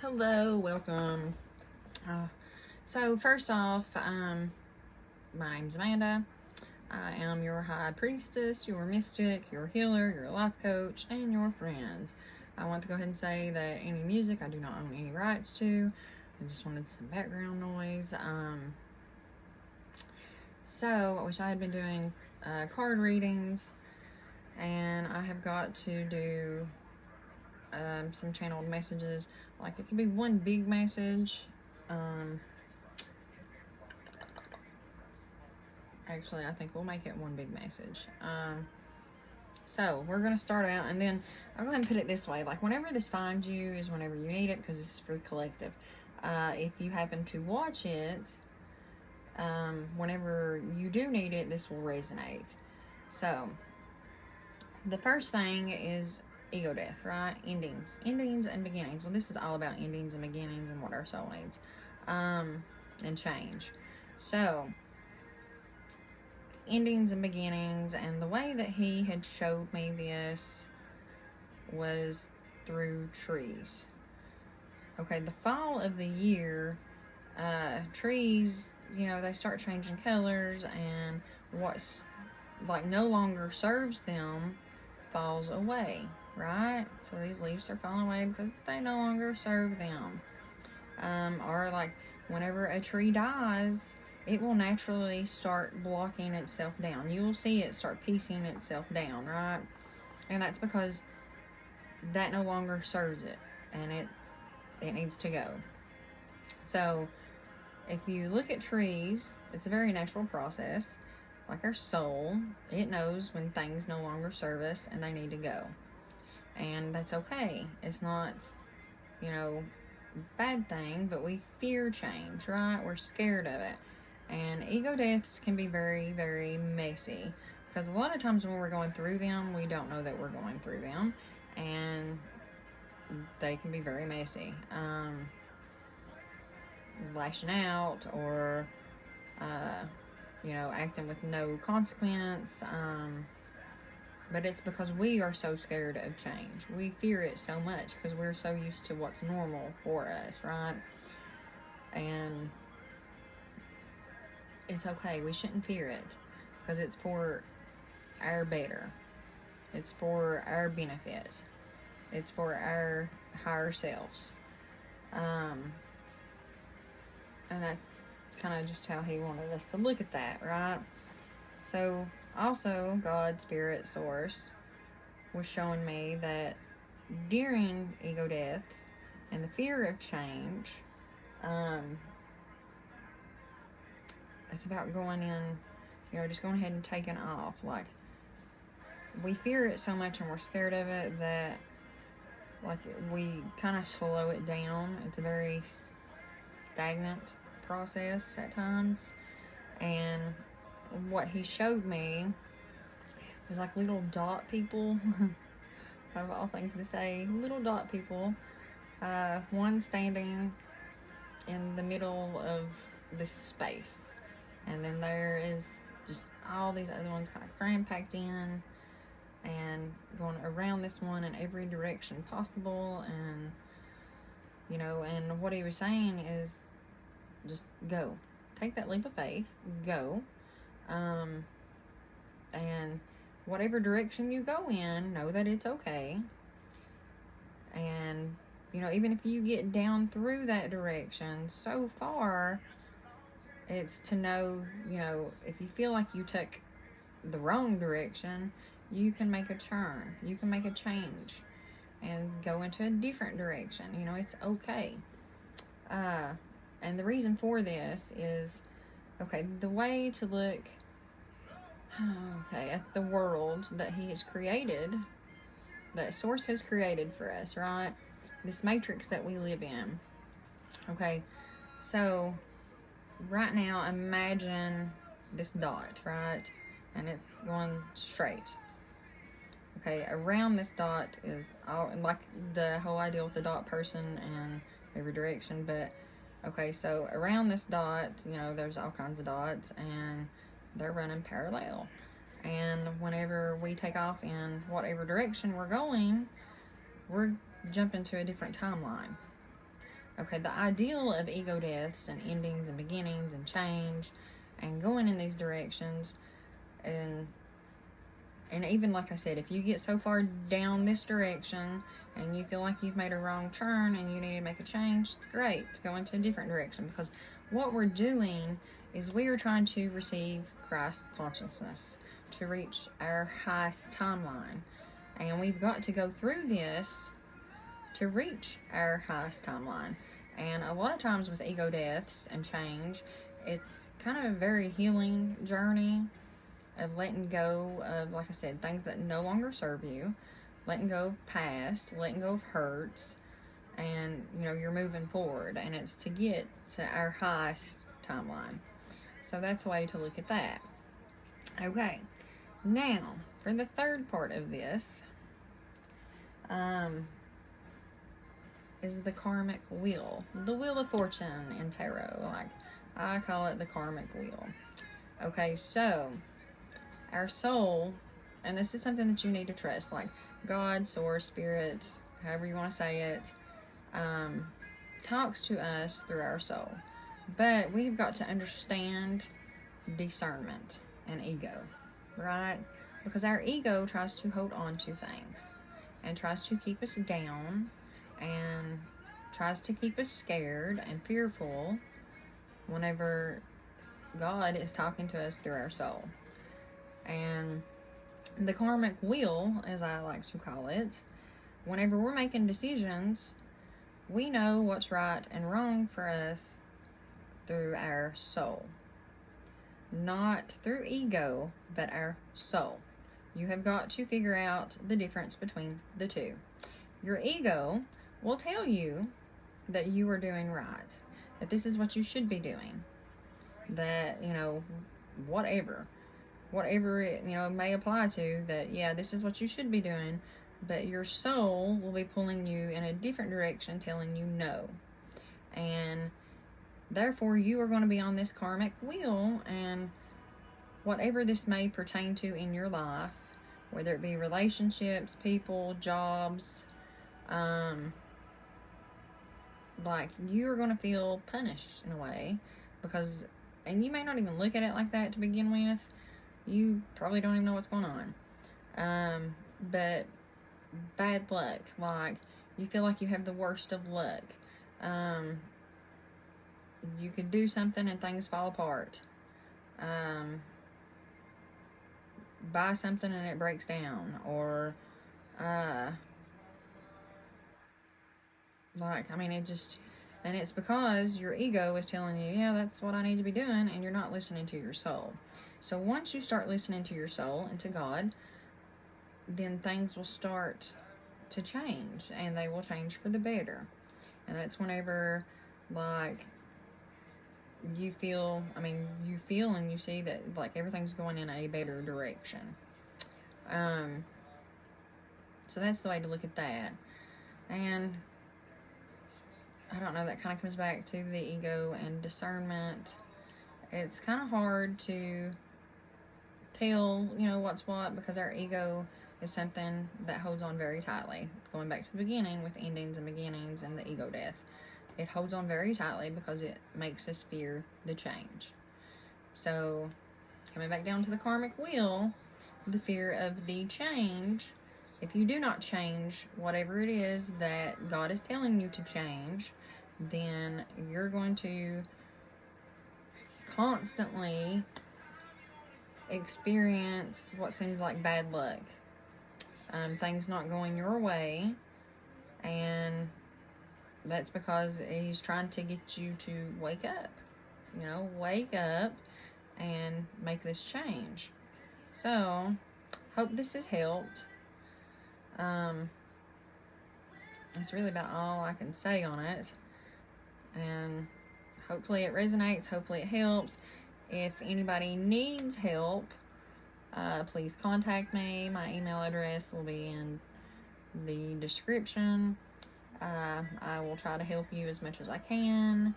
Hello, welcome. So first off, my name's Amanda. I am your high priestess, your mystic, your healer, your life coach, and your friend. I want to go ahead and say that any music I do not own any rights to. I just wanted some background noise. So I wish I had been doing card readings, and I have got to do some channeled messages. Like, it could be one big message. Actually, I think we'll make it one big message. So we're going to start out, and then I'll go ahead and put it this way. Like, whenever this finds you is whenever you need it, because this is for the collective. If you happen to watch it, whenever you do need it, this will resonate. So the first thing is ego death, right? Endings and beginnings. Well, this is all about endings and beginnings and what our soul needs, and change. So endings and beginnings, and the way that he had showed me this was through trees. Okay, the fall of the year, trees, they start changing colors, and what's like no longer serves them falls away, right? So these leaves are falling away because they no longer serve them. Or like whenever a tree dies, it will naturally start blocking itself down. You will see it start piecing itself down, right? And that's because that no longer serves it, and it needs to go. So if you look at trees, it's a very natural process. Like our soul, it knows when things no longer serve us and they need to go. And that's okay. It's not, bad thing, but we fear change, right? We're scared of it. And ego deaths can be very, very messy, because a lot of times when we're going through them, we don't know that we're going through them, and they can be very messy. Lashing out, or acting with no consequence. But it's because we are so scared of change. We fear it so much because we're so used to what's normal for us, right? And it's okay. We shouldn't fear it, because it's for our better. It's for our benefit. It's for our higher selves. And that's kind of just how he wanted us to look at that, right? So also, God, Spirit, Source was showing me that during ego death and the fear of change, it's about going in, just going ahead and taking off. Like, we fear it so much and we're scared of it that, like, we kind of slow it down. It's a very stagnant process at times. And what he showed me was like little dot people. Of all things to say, little dot people. One standing in the middle of this space, and then there is just all these other ones kind of cram packed in and going around this one in every direction possible. And and what he was saying is, just go, take that leap of faith, go, and whatever direction you go in, know that it's okay. And even if you get down through that direction so far, it's to know, if you feel like you took the wrong direction, you can make a turn, you can make a change and go into a different direction. It's okay. And the reason for this is, okay, the way to look, at the world that he has created, that Source has created for us, right? This matrix that we live in. Okay, so right now, imagine this dot, right? And it's going straight. Okay, around this dot is all, like the whole idea with the dot person in every direction, but okay, so around this dot, there's all kinds of dots, and they're running parallel. And whenever we take off in whatever direction we're going, we're jumping to a different timeline. Okay, the ideal of ego deaths and endings and beginnings and change and going in these directions, and even like I said, if you get so far down this direction and you feel like you've made a wrong turn and you need to make a change, it's great to go into a different direction, because what we're doing is we are trying to receive Christ's consciousness, to reach our highest timeline. And we've got to go through this to reach our highest timeline. And a lot of times with ego deaths and change, it's kind of a very healing journey of letting go of, like I said, things that no longer serve you, letting go of past, letting go of hurts, and you're moving forward, and it's to get to our highest timeline. So that's a way to look at that. Okay, now for the third part of this, is the karmic wheel, the wheel of fortune in tarot. Like, I call it the karmic wheel. Okay, so our soul, and this is something that you need to trust, like God, source, spirit, however you want to say it, talks to us through our soul. But we've got to understand discernment and ego, right? Because our ego tries to hold on to things and tries to keep us down and tries to keep us scared and fearful whenever God is talking to us through our soul. And the karmic wheel, as I like to call it, whenever we're making decisions, we know what's right and wrong for us through our soul. Not through ego, but our soul. You have got to figure out the difference between the two. Your ego will tell you that you are doing right, that this is what you should be doing, that, whatever it, may apply to, that, yeah, this is what you should be doing, but your soul will be pulling you in a different direction, telling you no. And therefore, you are going to be on this karmic wheel, and whatever this may pertain to in your life, whether it be relationships, people, jobs, like, you're going to feel punished in a way, because, and you may not even look at it like that to begin with. You probably don't even know what's going on. But bad luck, like, you feel like you have the worst of luck. You could do something and things fall apart. Buy something and it breaks down, or and it's because your ego is telling you, yeah, that's what I need to be doing, and you're not listening to your soul. So once you start listening to your soul and to God, then things will start to change, and they will change for the better. And that's whenever, like, you feel and you see that, like, everything's going in a better direction. So that's the way to look at that. And I don't know, that kind of comes back to the ego and discernment. It's kind of hard to tell, what's what, because our ego is something that holds on very tightly. Going back to the beginning with endings and beginnings and the ego death. It holds on very tightly because it makes us fear the change. So, coming back down to the karmic wheel, the fear of the change, if you do not change whatever it is that God is telling you to change, then you're going to constantly experience what seems like bad luck. Things not going your way, and that's because he's trying to get you to wake up. Wake up and make this change. So, hope this has helped. It's really about all I can say on it. And hopefully it resonates. Hopefully it helps. If anybody needs help, please contact me. My email address will be in the description. I will try to help you as much as I can.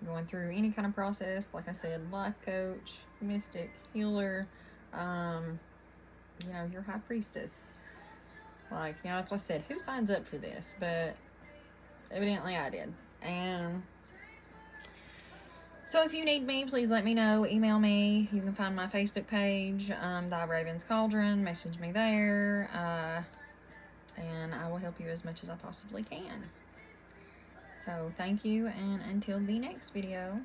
Going through any kind of process, like I said, life coach, mystic, healer, your high priestess. Like, that's what I said. Who signs up for this? But evidently I did. And so if you need me, please let me know. Email me. You can find my Facebook page, Thyravenscauldron. Message me there. And I will help you as much as I possibly can. So thank you, and until the next video.